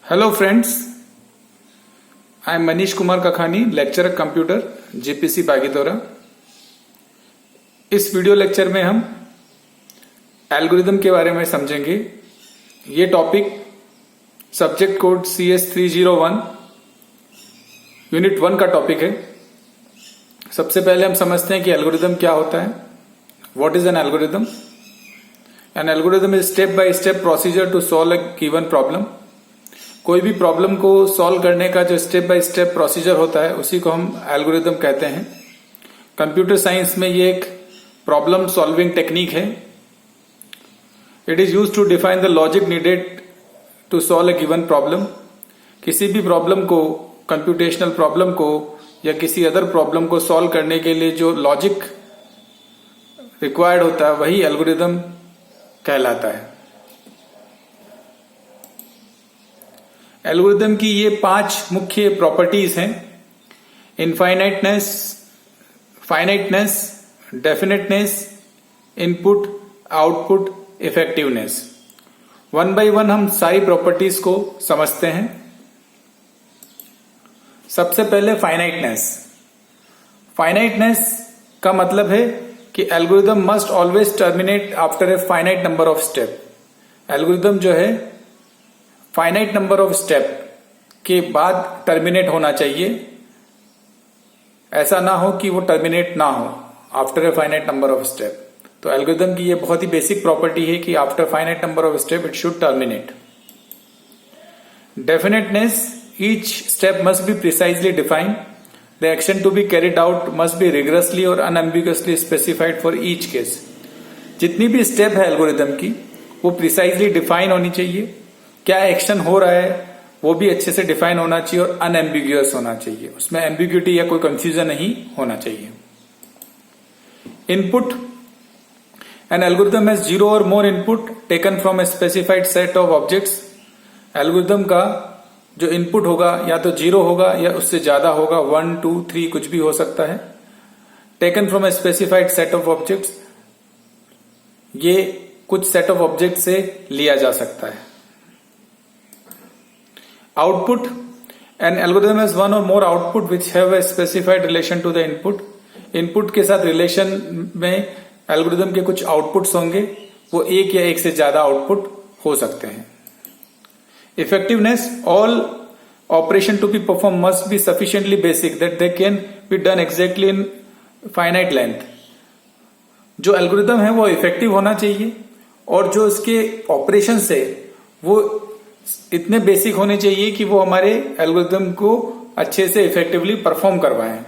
Hello friends, I am Manish Kumar Kakhani, lecturer computer, JPC Bagidora. इस video lecture में हम एल्गोरिदम के बारे में समझेंगे। ये topic subject code CS 301 unit 1 का टॉपिक है। सबसे पहले हम समझते हैं कि एल्गोरिदम क्या होता है। What is an algorithm? An algorithm is step by step procedure to solve a given problem. कोई भी प्रॉब्लम को सॉल्व करने का जो स्टेप बाय स्टेप प्रोसीजर होता है उसी को हम एल्गोरिदम कहते हैं। कंप्यूटर साइंस में ये एक प्रॉब्लम सॉल्विंग टेक्निक है। It is used to define the logic needed to solve a given problem. किसी भी प्रॉब्लम को, कंप्यूटेशनल प्रॉब्लम को या किसी अदर प्रॉब्लम को सॉल्व करने के लिए जो लॉजिक रिक्वायर्ड होता है वही एल्गोरिदम कहलाता है। एल्गोरिदम की ये 5 मुख्य प्रॉपर्टीज हैं: infiniteness, finiteness, definiteness, input, output, effectiveness. 1 by 1 हम सारी प्रॉपर्टीज को समझते हैं। सबसे पहले फाइनाइटनेस। फाइनाइटनेस का मतलब है कि algorithm must always terminate after a finite number of step. Algorithm जो है फाइनाइट नंबर ऑफ स्टेप के बाद टर्मिनेट होना चाहिए। ऐसा ना हो कि वो टर्मिनेट ना हो after a finite number of step. तो एल्गोरिदम की ये बहुत ही बेसिक प्रॉपर्टी है कि after finite number of step it should terminate. Definiteness, each step must be precisely defined. The action to be carried out must be rigorously और unambiguously specified for each case. जितनी भी step है algorithm की वो precisely define होनी चाहिए। क्या action हो रहा है वो भी अच्छे से डिफाइन होना चाहिए और अनएम्बिगुअस होना चाहिए। उसमें एम्बिग्यूटी या कोई कंफ्यूजन नहीं होना चाहिए। इनपुट, एन एल्गोरिदम हैज 0 और more input taken from a specified set of objects. Algorithm का जो इनपुट होगा या तो 0 होगा या उससे ज्यादा होगा, 1, 2, 3 कुछ भी हो सकता है। Taken from a specified set of objects, ये कुछ सेट ऑफ ऑब्जेक्ट से लिया जा सकता है। आउटपुट, एन एल्गोरिदम हैज 1 और more output which have a specified relation to the input. Input के साथ रिलेशन में एल्गोरिदम के कुछ आउटपुट्स होंगे, वो एक या एक से ज्यादा आउटपुट हो सकते हैं। Effectiveness, all operation to be perform must be sufficiently basic that they can be done exactly in finite length. जो एल्गोरिदम है वो इफेक्टिव होना चाहिए और जो इसके ऑपरेशन है वो इतने बेसिक होने चाहिए कि वो हमारे एल्गोरिदम को अच्छे से इफेक्टिवली परफॉर्म करवाएं।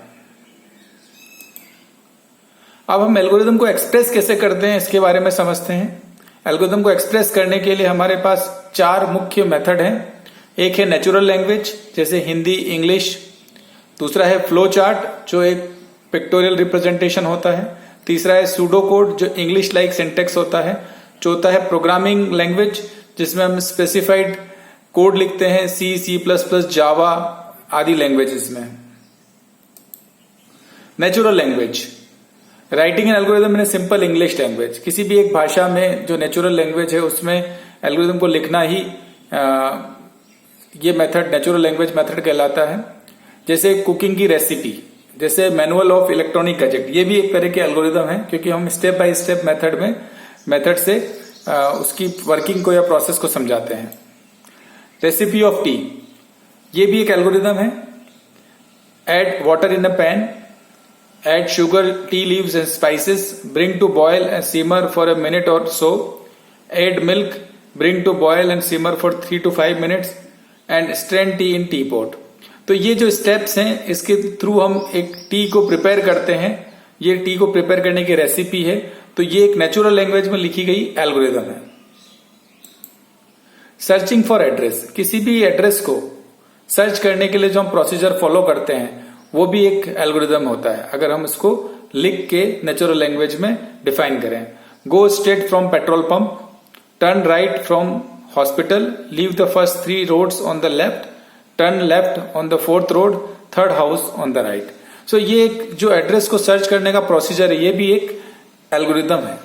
अब हम एल्गोरिदम को एक्सप्रेस कैसे करते हैं इसके बारे में समझते हैं। एल्गोरिदम को एक्सप्रेस करने के लिए हमारे पास 4 मुख्य मेथड हैं। एक है नेचुरल लैंग्वेज जैसे हिंदी, इंग्लिश। दूसरा है फ्लो चार्ट जो एक पिक्टोरियल रिप्रेजेंटेशन होता है। तीसरा है सूडो कोड जो इंग्लिश लाइक सिंटेक्स होता है। चौथा है प्रोग्रामिंग लैंग्वेज जिसमें हम स्पेसिफाइड कोड लिखते हैं, C++, जावा आदि लैंग्वेजेस में। Natural language, writing an algorithm in a simple English language. किसी भी एक भाषा में जो नेचुरल लैंग्वेज है उसमें एल्गोरिदम को लिखना ही ये मेथड नेचुरल लैंग्वेज मेथड कहलाता है। जैसे कुकिंग की रेसिपी, जैसे मैनुअल ऑफ इलेक्ट्रॉनिक गैजेट, ये भी एक तरह के एल्गोरिदम है क्योंकि हम स्टेप बाय स्टेप मेथड से उसकी वर्किंग को या प्रोसेस को समझाते हैं। रेसिपी ऑफ टी, ये भी एक एल्गोरिदम है। Add water in a pan, add sugar, tea leaves and spices, bring to boil and simmer for a minute or so, add milk, bring to boil and simmer for 3 to 5 minutes and strain tea in teapot। तो ये जो steps हैं इसके through हम एक T को prepare करते हैं। ये टी को प्रिपेयर करने की रेसिपी है। तो ये एक नेचुरल लैंग्वेज में लिखी गई एल्गोरिदम है। सर्चिंग फॉर एड्रेस, किसी भी एड्रेस को सर्च करने के लिए जो हम प्रोसीजर फॉलो करते हैं वो भी एक एल्गोरिदम होता है अगर हम इसको लिख के नेचुरल लैंग्वेज में डिफाइन करें। Go straight from petrol pump, turn right from hospital, leave the first 3 roads on the left, turn left on the 4th road, 3rd house on the right. So ये एक जो address को search करने का procedure है ये भी एक एल्गोरिदम है।